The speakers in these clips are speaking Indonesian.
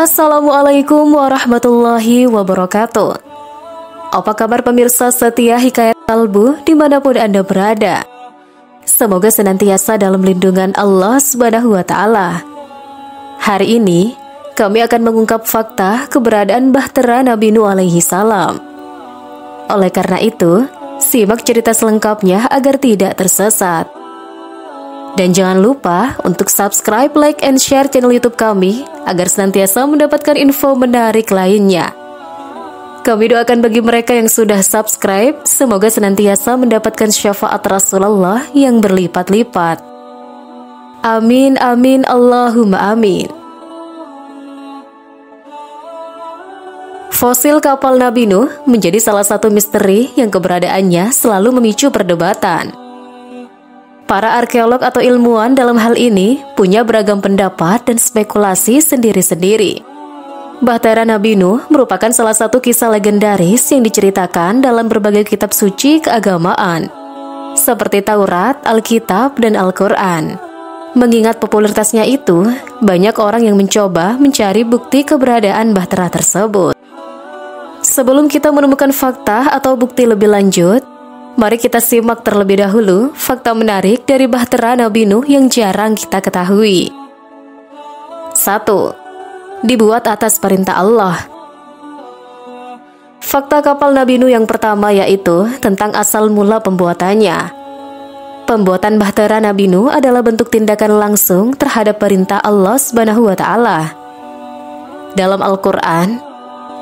Assalamualaikum warahmatullahi wabarakatuh. Apa kabar pemirsa setia Hikayat Kalbu dimanapun Anda berada? Semoga senantiasa dalam lindungan Allah Subhanahu wa Ta'ala. Hari ini kami akan mengungkap fakta keberadaan Bahtera Nabi Nuh alaihi salam. Oleh karena itu, simak cerita selengkapnya agar tidak tersesat. Dan jangan lupa untuk subscribe, like, and share channel YouTube kami agar senantiasa mendapatkan info menarik lainnya. Kami doakan bagi mereka yang sudah subscribe, semoga senantiasa mendapatkan syafaat Rasulullah yang berlipat-lipat. Amin, amin, Allahumma amin. Fosil kapal Nabi Nuh menjadi salah satu misteri yang keberadaannya selalu memicu perdebatan. Para arkeolog atau ilmuwan dalam hal ini punya beragam pendapat dan spekulasi sendiri-sendiri. Bahtera Nabi Nuh merupakan salah satu kisah legendaris yang diceritakan dalam berbagai kitab suci keagamaan, seperti Taurat, Alkitab, dan Al-Quran. Mengingat popularitasnya itu, banyak orang yang mencoba mencari bukti keberadaan Bahtera tersebut. Sebelum kita menemukan fakta atau bukti lebih lanjut, mari kita simak terlebih dahulu fakta menarik dari Bahtera Nabi Nuh yang jarang kita ketahui. 1. Dibuat atas perintah Allah. Fakta kapal Nabi Nuh yang pertama yaitu tentang asal mula pembuatannya. Pembuatan Bahtera Nabi Nuh adalah bentuk tindakan langsung terhadap perintah Allah Subhanahu wa Ta'ala. Dalam Al-Quran,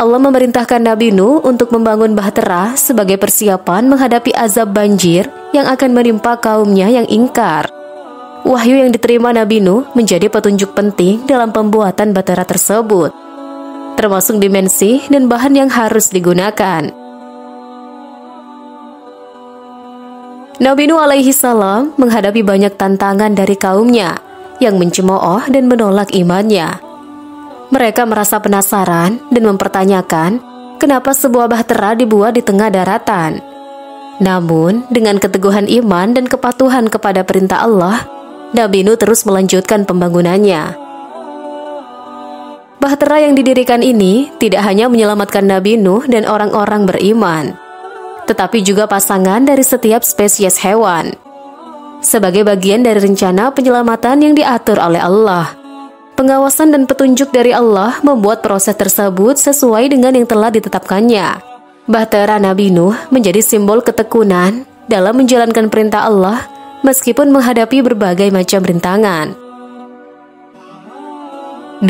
Allah memerintahkan Nabi Nuh untuk membangun bahtera sebagai persiapan menghadapi azab banjir yang akan menimpa kaumnya yang ingkar. Wahyu yang diterima Nabi Nuh menjadi petunjuk penting dalam pembuatan bahtera tersebut, termasuk dimensi dan bahan yang harus digunakan. Nabi Nuh alaihi salam menghadapi banyak tantangan dari kaumnya yang mencemooh dan menolak imannya. Mereka merasa penasaran dan mempertanyakan kenapa sebuah bahtera dibuat di tengah daratan. Namun, dengan keteguhan iman dan kepatuhan kepada perintah Allah, Nabi Nuh terus melanjutkan pembangunannya. Bahtera yang didirikan ini tidak hanya menyelamatkan Nabi Nuh dan orang-orang beriman, tetapi juga pasangan dari setiap spesies hewan, sebagai bagian dari rencana penyelamatan yang diatur oleh Allah. Pengawasan dan petunjuk dari Allah membuat proses tersebut sesuai dengan yang telah ditetapkannya. Bahtera Nabi Nuh menjadi simbol ketekunan dalam menjalankan perintah Allah meskipun menghadapi berbagai macam rintangan. 2.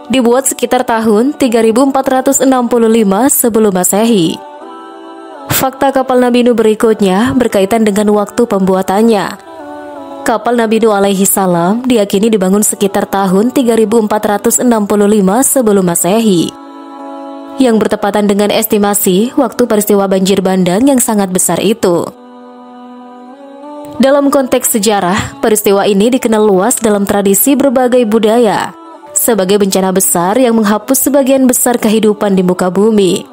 Dibuat sekitar tahun 3465 sebelum Masehi. Fakta kapal Nabi Nuh berikutnya berkaitan dengan waktu pembuatannya. Kapal Nabi Nuh alaihi salam diyakini dibangun sekitar tahun 3465 sebelum Masehi, yang bertepatan dengan estimasi waktu peristiwa banjir bandang yang sangat besar itu. Dalam konteks sejarah, peristiwa ini dikenal luas dalam tradisi berbagai budaya sebagai bencana besar yang menghapus sebagian besar kehidupan di muka bumi.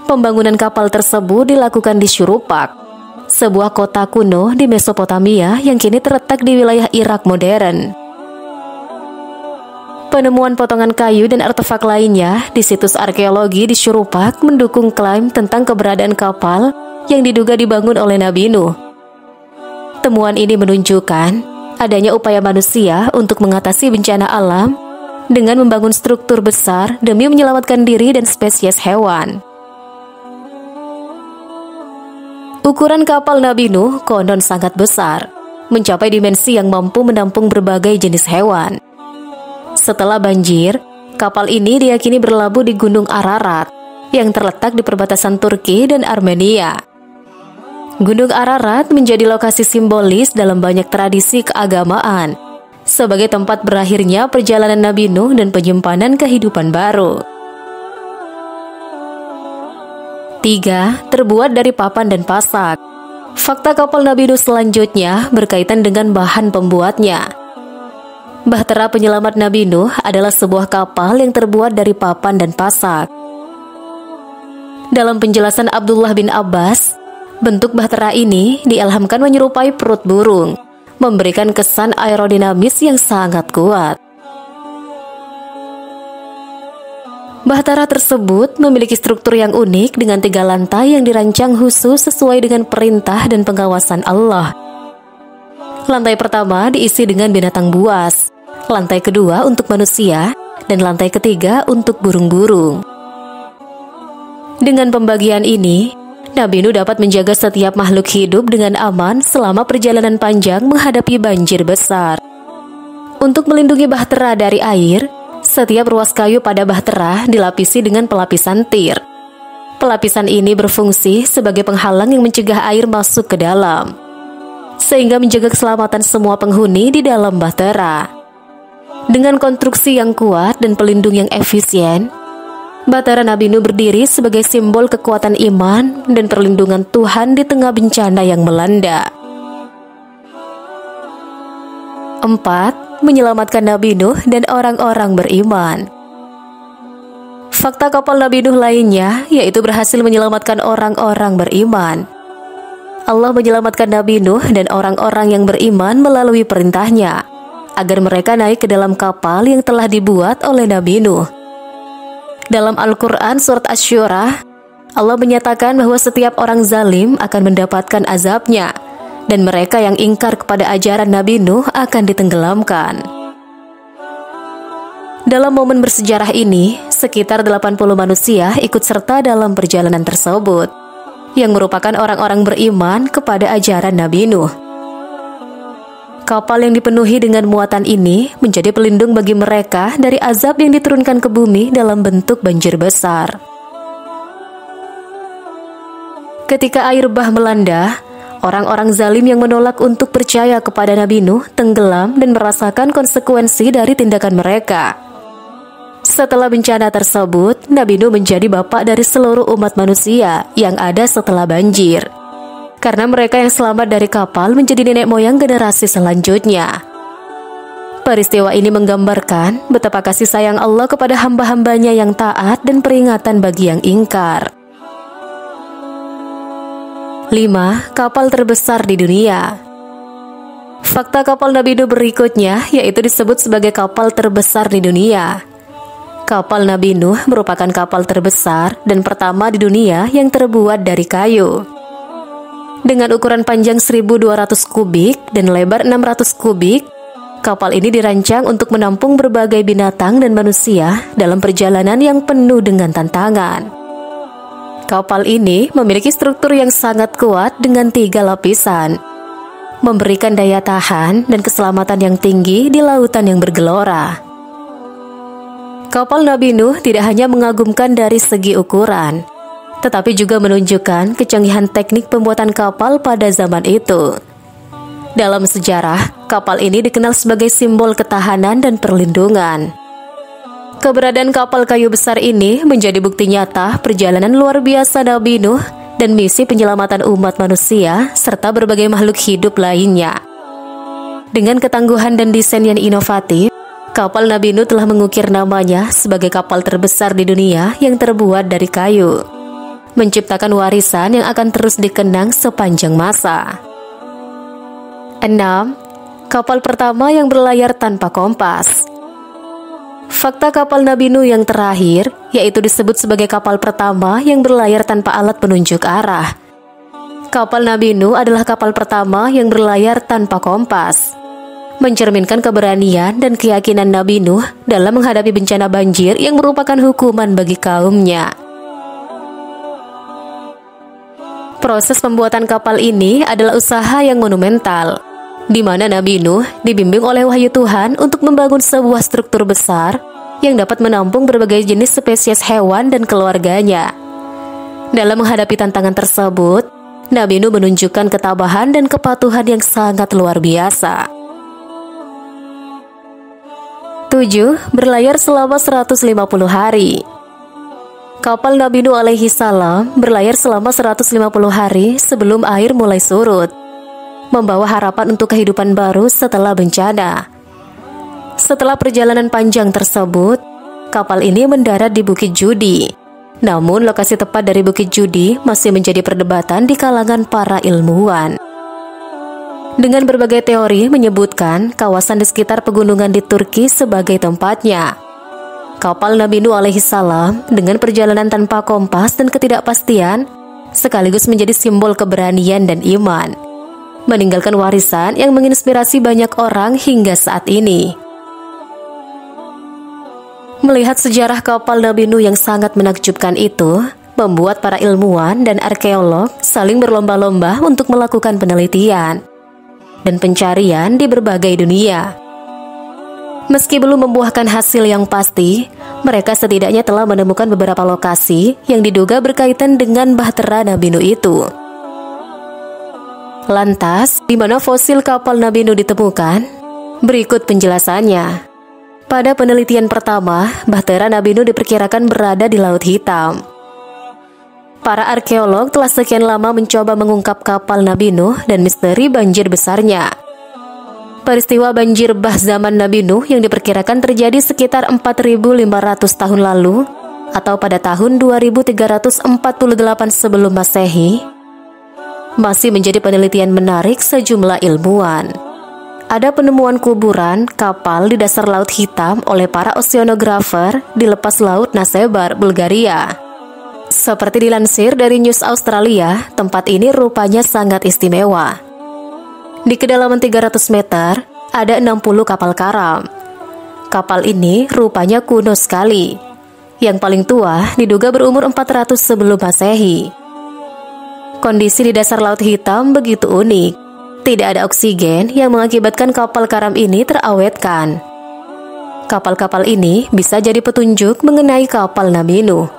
Pembangunan kapal tersebut dilakukan di Syurupak, sebuah kota kuno di Mesopotamia yang kini terletak di wilayah Irak modern. Penemuan potongan kayu dan artefak lainnya di situs arkeologi di Syurupak mendukung klaim tentang keberadaan kapal yang diduga dibangun oleh Nabi Nuh. Temuan ini menunjukkan adanya upaya manusia untuk mengatasi bencana alam dengan membangun struktur besar demi menyelamatkan diri dan spesies hewan. Ukuran kapal Nabi Nuh konon sangat besar, mencapai dimensi yang mampu menampung berbagai jenis hewan. Setelah banjir, kapal ini diyakini berlabuh di Gunung Ararat, yang terletak di perbatasan Turki dan Armenia. Gunung Ararat menjadi lokasi simbolis dalam banyak tradisi keagamaan, sebagai tempat berakhirnya perjalanan Nabi Nuh dan penyimpanan kehidupan baru. 3. Terbuat dari papan dan pasak. Fakta kapal Nabi Nuh selanjutnya berkaitan dengan bahan pembuatnya. Bahtera penyelamat Nabi Nuh adalah sebuah kapal yang terbuat dari papan dan pasak. Dalam penjelasan Abdullah bin Abbas, bentuk bahtera ini diilhamkan menyerupai perut burung, memberikan kesan aerodinamis yang sangat kuat. Bahtera tersebut memiliki struktur yang unik dengan 3 lantai yang dirancang khusus sesuai dengan perintah dan pengawasan Allah. Lantai pertama diisi dengan binatang buas, lantai kedua untuk manusia, dan lantai ketiga untuk burung-burung. Dengan pembagian ini, Nabi Nuh dapat menjaga setiap makhluk hidup dengan aman selama perjalanan panjang menghadapi banjir besar. Untuk melindungi bahtera dari air, setiap ruas kayu pada bahtera dilapisi dengan pelapisan tir. Pelapisan ini berfungsi sebagai penghalang yang mencegah air masuk ke dalam, sehingga menjaga keselamatan semua penghuni di dalam bahtera. Dengan konstruksi yang kuat dan pelindung yang efisien, bahtera Nabi Nuh berdiri sebagai simbol kekuatan iman dan perlindungan Tuhan di tengah bencana yang melanda. 4. Menyelamatkan Nabi Nuh dan orang-orang beriman. Fakta kapal Nabi Nuh lainnya yaitu berhasil menyelamatkan orang-orang beriman. Allah menyelamatkan Nabi Nuh dan orang-orang yang beriman melalui perintahnya, agar mereka naik ke dalam kapal yang telah dibuat oleh Nabi Nuh. Dalam Al-Quran Surat Asy-Syu'ara, Allah menyatakan bahwa setiap orang zalim akan mendapatkan azabnya, dan mereka yang ingkar kepada ajaran Nabi Nuh akan ditenggelamkan. Dalam momen bersejarah ini, sekitar 80 manusia ikut serta dalam perjalanan tersebut, yang merupakan orang-orang beriman kepada ajaran Nabi Nuh. Kapal yang dipenuhi dengan muatan ini menjadi pelindung bagi mereka dari azab yang diturunkan ke bumi dalam bentuk banjir besar. Ketika air bah melanda, orang-orang zalim yang menolak untuk percaya kepada Nabi Nuh tenggelam dan merasakan konsekuensi dari tindakan mereka. Setelah bencana tersebut, Nabi Nuh menjadi bapak dari seluruh umat manusia yang ada setelah banjir. Karena mereka yang selamat dari kapal menjadi nenek moyang generasi selanjutnya. Peristiwa ini menggambarkan betapa kasih sayang Allah kepada hamba-hambanya yang taat dan peringatan bagi yang ingkar. 5. Kapal terbesar di dunia. Fakta kapal Nabi Nuh berikutnya yaitu disebut sebagai kapal terbesar di dunia. Kapal Nabi Nuh merupakan kapal terbesar dan pertama di dunia yang terbuat dari kayu. Dengan ukuran panjang 1.200 kubik dan lebar 600 kubik, kapal ini dirancang untuk menampung berbagai binatang dan manusia dalam perjalanan yang penuh dengan tantangan. Kapal ini memiliki struktur yang sangat kuat dengan 3 lapisan, memberikan daya tahan dan keselamatan yang tinggi di lautan yang bergelora. Kapal Nabi Nuh tidak hanya mengagumkan dari segi ukuran, tetapi juga menunjukkan kecanggihan teknik pembuatan kapal pada zaman itu. Dalam sejarah, kapal ini dikenal sebagai simbol ketahanan dan perlindungan. Keberadaan kapal kayu besar ini menjadi bukti nyata perjalanan luar biasa Nabi Nuh dan misi penyelamatan umat manusia serta berbagai makhluk hidup lainnya. Dengan ketangguhan dan desain yang inovatif, kapal Nabi Nuh telah mengukir namanya sebagai kapal terbesar di dunia yang terbuat dari kayu, menciptakan warisan yang akan terus dikenang sepanjang masa. 6. Kapal pertama yang berlayar tanpa kompas. Fakta kapal Nabi Nuh yang terakhir yaitu disebut sebagai kapal pertama yang berlayar tanpa alat penunjuk arah. Kapal Nabi Nuh adalah kapal pertama yang berlayar tanpa kompas, mencerminkan keberanian dan keyakinan Nabi Nuh dalam menghadapi bencana banjir yang merupakan hukuman bagi kaumnya. Proses pembuatan kapal ini adalah usaha yang monumental, di mana Nabi Nuh dibimbing oleh wahyu Tuhan untuk membangun sebuah struktur besar yang dapat menampung berbagai jenis spesies hewan dan keluarganya. Dalam menghadapi tantangan tersebut, Nabi Nuh menunjukkan ketabahan dan kepatuhan yang sangat luar biasa. 7. Berlayar selama 150 hari. Kapal Nabi Nuh alaihi salam berlayar selama 150 hari sebelum air mulai surut, membawa harapan untuk kehidupan baru setelah bencana. Setelah perjalanan panjang tersebut, kapal ini mendarat di Bukit Judi. Namun lokasi tepat dari Bukit Judi masih menjadi perdebatan di kalangan para ilmuwan. Dengan berbagai teori menyebutkan kawasan di sekitar pegunungan di Turki sebagai tempatnya. Kapal Nabi Nuh alaihissalam dengan perjalanan tanpa kompas dan ketidakpastian sekaligus menjadi simbol keberanian dan iman, meninggalkan warisan yang menginspirasi banyak orang hingga saat ini. Melihat sejarah kapal Nabi Nuh yang sangat menakjubkan itu, membuat para ilmuwan dan arkeolog saling berlomba-lomba untuk melakukan penelitian dan pencarian di berbagai dunia. Meski belum membuahkan hasil yang pasti, mereka setidaknya telah menemukan beberapa lokasi yang diduga berkaitan dengan bahtera Nabi Nuh itu. Lantas, di mana fosil kapal Nabi Nuh ditemukan? Berikut penjelasannya. Pada penelitian pertama, bahtera Nabi Nuh diperkirakan berada di Laut Hitam. Para arkeolog telah sekian lama mencoba mengungkap kapal Nabi Nuh dan misteri banjir besarnya. Peristiwa banjir bah zaman Nabi Nuh yang diperkirakan terjadi sekitar 4.500 tahun lalu atau pada tahun 2348 sebelum Masehi masih menjadi penelitian menarik sejumlah ilmuwan. Ada penemuan kuburan kapal di dasar Laut Hitam oleh para oceanografer di lepas laut Nasebar, Bulgaria. Seperti dilansir dari News Australia, tempat ini rupanya sangat istimewa. Di kedalaman 300 meter, ada 60 kapal karam. Kapal ini rupanya kuno sekali. Yang paling tua diduga berumur 400 sebelum Masehi. Kondisi di dasar Laut Hitam begitu unik. Tidak ada oksigen yang mengakibatkan kapal karam ini terawetkan. Kapal-kapal ini bisa jadi petunjuk mengenai kapal Nabi Nuh.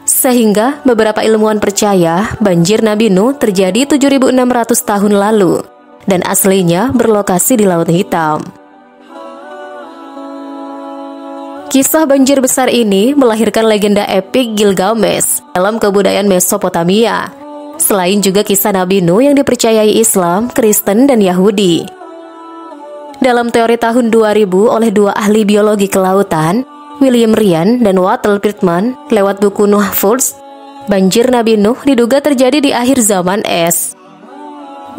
Sehingga beberapa ilmuwan percaya banjir Nabi Nuh terjadi 7.600 tahun lalu dan aslinya berlokasi di Laut Hitam. Kisah banjir besar ini melahirkan legenda epik Gilgamesh dalam kebudayaan Mesopotamia, selain juga kisah Nabi Nuh yang dipercayai Islam, Kristen, dan Yahudi. Dalam teori tahun 2000 oleh dua ahli biologi kelautan, William Ryan dan Walter Pitman, lewat buku Nuh Foods, banjir Nabi Nuh diduga terjadi di akhir zaman es.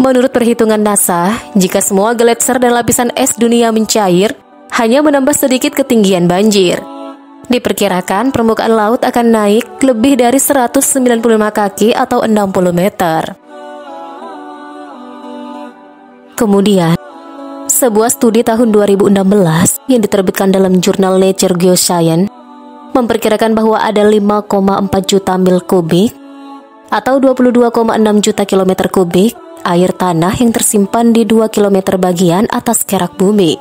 Menurut perhitungan NASA, jika semua gletser dan lapisan es dunia mencair, hanya menambah sedikit ketinggian banjir. Diperkirakan permukaan laut akan naik lebih dari 195 kaki atau 60 meter. Kemudian, sebuah studi tahun 2016 yang diterbitkan dalam jurnal Nature Geoscience memperkirakan bahwa ada 5,4 juta mil kubik atau 22,6 juta kilometer kubik air tanah yang tersimpan di 2 kilometer bagian atas kerak bumi.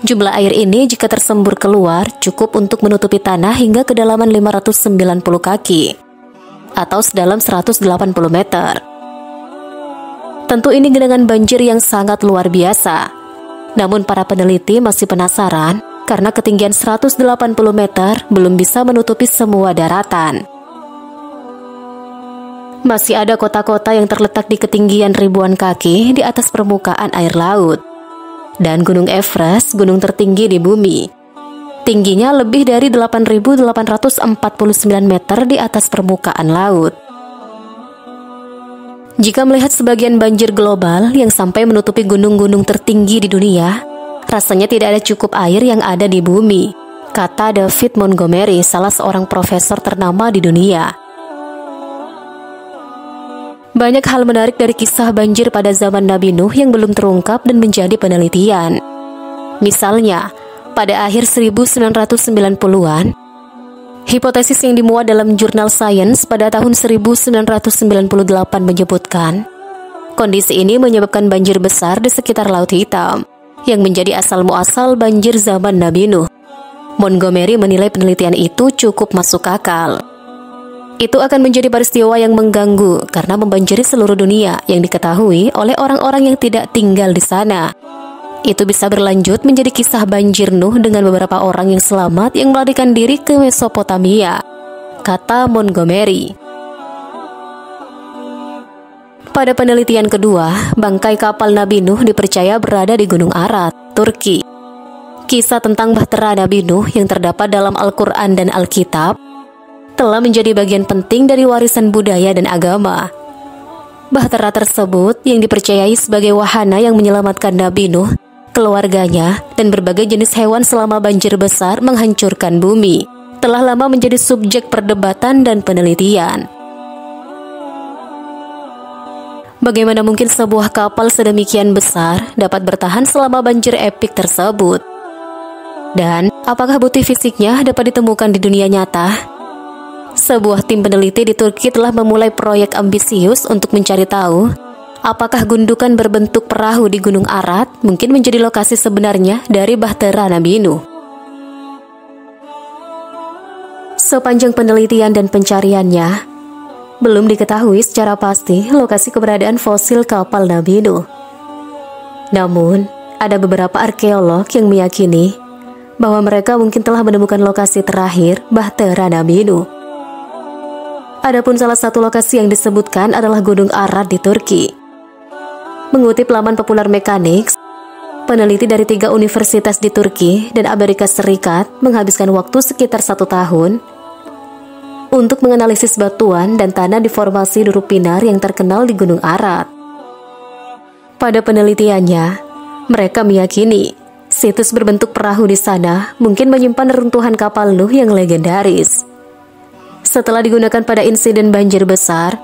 Jumlah air ini jika tersembur keluar cukup untuk menutupi tanah hingga kedalaman 590 kaki atau sedalam 180 meter. Tentu ini genangan banjir yang sangat luar biasa. Namun para peneliti masih penasaran karena ketinggian 180 meter belum bisa menutupi semua daratan. Masih ada kota-kota yang terletak di ketinggian ribuan kaki di atas permukaan air laut. Dan Gunung Everest, gunung tertinggi di bumi, tingginya lebih dari 8.849 meter di atas permukaan laut. Jika melihat sebagian banjir global yang sampai menutupi gunung-gunung tertinggi di dunia, rasanya tidak ada cukup air yang ada di bumi, kata David Montgomery, salah seorang profesor ternama di dunia. Banyak hal menarik dari kisah banjir pada zaman Nabi Nuh yang belum terungkap dan menjadi penelitian. Misalnya, pada akhir 1990-an, hipotesis yang dimuat dalam jurnal Science pada tahun 1998 menyebutkan, kondisi ini menyebabkan banjir besar di sekitar Laut Hitam, yang menjadi asal-muasal banjir zaman Nabi Nuh. Montgomery menilai penelitian itu cukup masuk akal. Itu akan menjadi peristiwa yang mengganggu karena membanjiri seluruh dunia yang diketahui oleh orang-orang yang tidak tinggal di sana. Itu bisa berlanjut menjadi kisah banjir Nuh dengan beberapa orang yang selamat yang melarikan diri ke Mesopotamia, kata Montgomery. Pada penelitian kedua, bangkai kapal Nabi Nuh dipercaya berada di Gunung Arad, Turki. Kisah tentang bahtera Nabi Nuh yang terdapat dalam Al-Quran dan Alkitab telah menjadi bagian penting dari warisan budaya dan agama. Bahtera tersebut yang dipercayai sebagai wahana yang menyelamatkan Nabi Nuh keluarganya, dan berbagai jenis hewan selama banjir besar menghancurkan bumi, telah lama menjadi subjek perdebatan dan penelitian. Bagaimana mungkin sebuah kapal sedemikian besar dapat bertahan selama banjir epik tersebut? Dan apakah bukti fisiknya dapat ditemukan di dunia nyata? Sebuah tim peneliti di Turki telah memulai proyek ambisius untuk mencari tahu apakah gundukan berbentuk perahu di Gunung Arad mungkin menjadi lokasi sebenarnya dari Bahtera Nabi Nuh. Sepanjang penelitian dan pencariannya, belum diketahui secara pasti lokasi keberadaan fosil kapal Nabi Nuh. Namun, ada beberapa arkeolog yang meyakini bahwa mereka mungkin telah menemukan lokasi terakhir Bahtera Nabi Nuh. Adapun salah satu lokasi yang disebutkan adalah Gunung Arad di Turki. Mengutip laman Popular Mechanics, peneliti dari 3 universitas di Turki dan Amerika Serikat menghabiskan waktu sekitar 1 tahun untuk menganalisis batuan dan tanah di formasi Durupinar yang terkenal di Gunung Arad. Pada penelitiannya, mereka meyakini situs berbentuk perahu di sana mungkin menyimpan reruntuhan kapal Nuh yang legendaris. Setelah digunakan pada insiden banjir besar,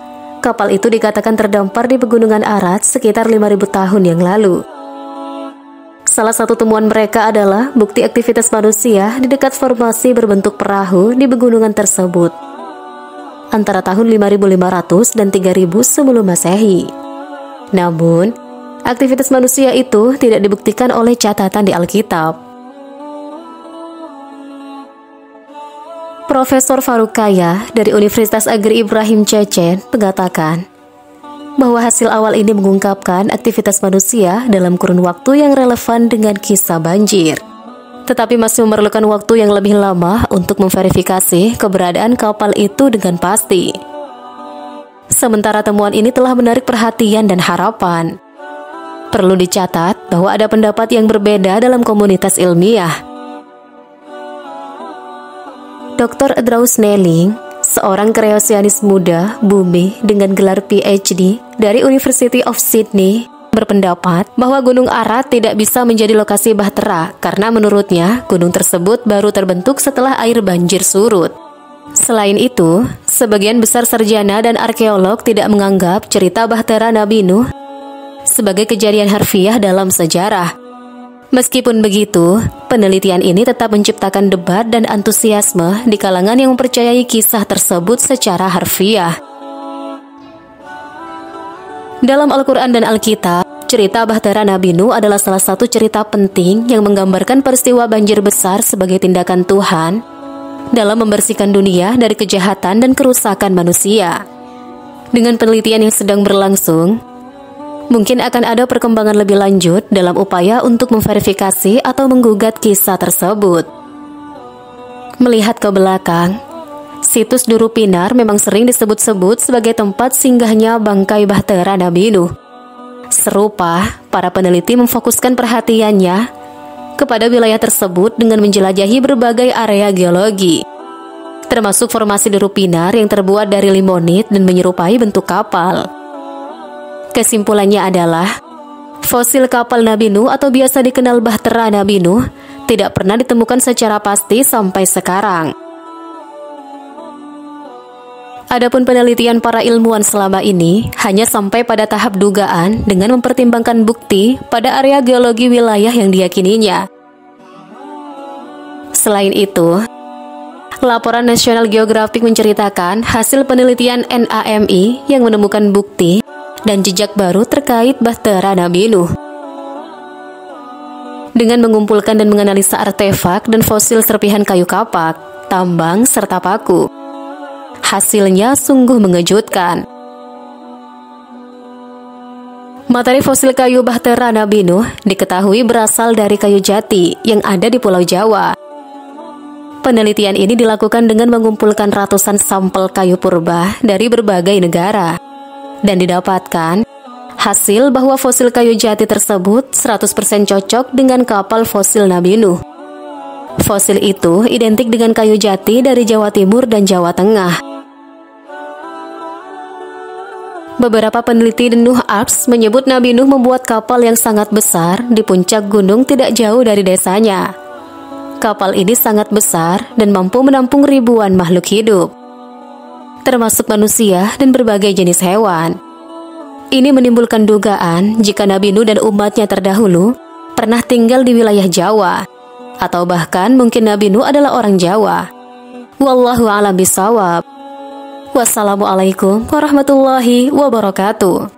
kapal itu dikatakan terdampar di pegunungan Arad sekitar 5.000 tahun yang lalu. Salah satu temuan mereka adalah bukti aktivitas manusia di dekat formasi berbentuk perahu di pegunungan tersebut antara tahun 5.500 dan 3.000 sebelum Masehi. Namun, aktivitas manusia itu tidak dibuktikan oleh catatan di Alkitab. Profesor Faruk Kaya dari Universitas Agri Ibrahim Cecen mengatakan bahwa hasil awal ini mengungkapkan aktivitas manusia dalam kurun waktu yang relevan dengan kisah banjir, tetapi masih memerlukan waktu yang lebih lama untuk memverifikasi keberadaan kapal itu dengan pasti. Sementara temuan ini telah menarik perhatian dan harapan. Perlu dicatat bahwa ada pendapat yang berbeda dalam komunitas ilmiah. Dr. Adraus Neling, seorang kreasionis muda bumi dengan gelar PhD dari University of Sydney, berpendapat bahwa Gunung Arad tidak bisa menjadi lokasi bahtera karena menurutnya gunung tersebut baru terbentuk setelah air banjir surut. Selain itu, sebagian besar sarjana dan arkeolog tidak menganggap cerita bahtera Nabi Nuh sebagai kejadian harfiah dalam sejarah. Meskipun begitu, penelitian ini tetap menciptakan debat dan antusiasme di kalangan yang mempercayai kisah tersebut secara harfiah. Dalam Al-Quran dan Alkitab, cerita Bahtera Nabi Nuh adalah salah satu cerita penting yang menggambarkan peristiwa banjir besar sebagai tindakan Tuhan dalam membersihkan dunia dari kejahatan dan kerusakan manusia. Dengan penelitian yang sedang berlangsung, mungkin akan ada perkembangan lebih lanjut dalam upaya untuk memverifikasi atau menggugat kisah tersebut. Melihat ke belakang, situs Durupinar memang sering disebut-sebut sebagai tempat singgahnya bangkai Bahtera Nabi Nuh. Serupa, para peneliti memfokuskan perhatiannya kepada wilayah tersebut dengan menjelajahi berbagai area geologi, termasuk formasi Durupinar yang terbuat dari limonit dan menyerupai bentuk kapal. Kesimpulannya adalah, fosil kapal Nabi Nuh atau biasa dikenal Bahtera Nabi Nuh tidak pernah ditemukan secara pasti sampai sekarang. Adapun penelitian para ilmuwan selama ini hanya sampai pada tahap dugaan dengan mempertimbangkan bukti pada area geologi wilayah yang diyakininya. Selain itu, laporan National Geographic menceritakan hasil penelitian NAMI yang menemukan bukti dan jejak baru terkait Bahtera Nabi Nuh. Dengan mengumpulkan dan menganalisa artefak dan fosil serpihan kayu kapak, tambang, serta paku, hasilnya sungguh mengejutkan. Materi fosil kayu Bahtera Nabi Nuh diketahui berasal dari kayu jati yang ada di Pulau Jawa. Penelitian ini dilakukan dengan mengumpulkan ratusan sampel kayu purba dari berbagai negara, dan didapatkan hasil bahwa fosil kayu jati tersebut 100% cocok dengan kapal fosil Nabi Nuh. Fosil itu identik dengan kayu jati dari Jawa Timur dan Jawa Tengah. Beberapa peneliti di Nuh Arts menyebut Nabi Nuh membuat kapal yang sangat besar di puncak gunung tidak jauh dari desanya. Kapal ini sangat besar dan mampu menampung ribuan makhluk hidup, termasuk manusia dan berbagai jenis hewan. Ini menimbulkan dugaan jika Nabi Nuh dan umatnya terdahulu pernah tinggal di wilayah Jawa, atau bahkan mungkin Nabi Nuh adalah orang Jawa. Wallahu a'lam bishawab. Wassalamualaikum warahmatullahi wabarakatuh.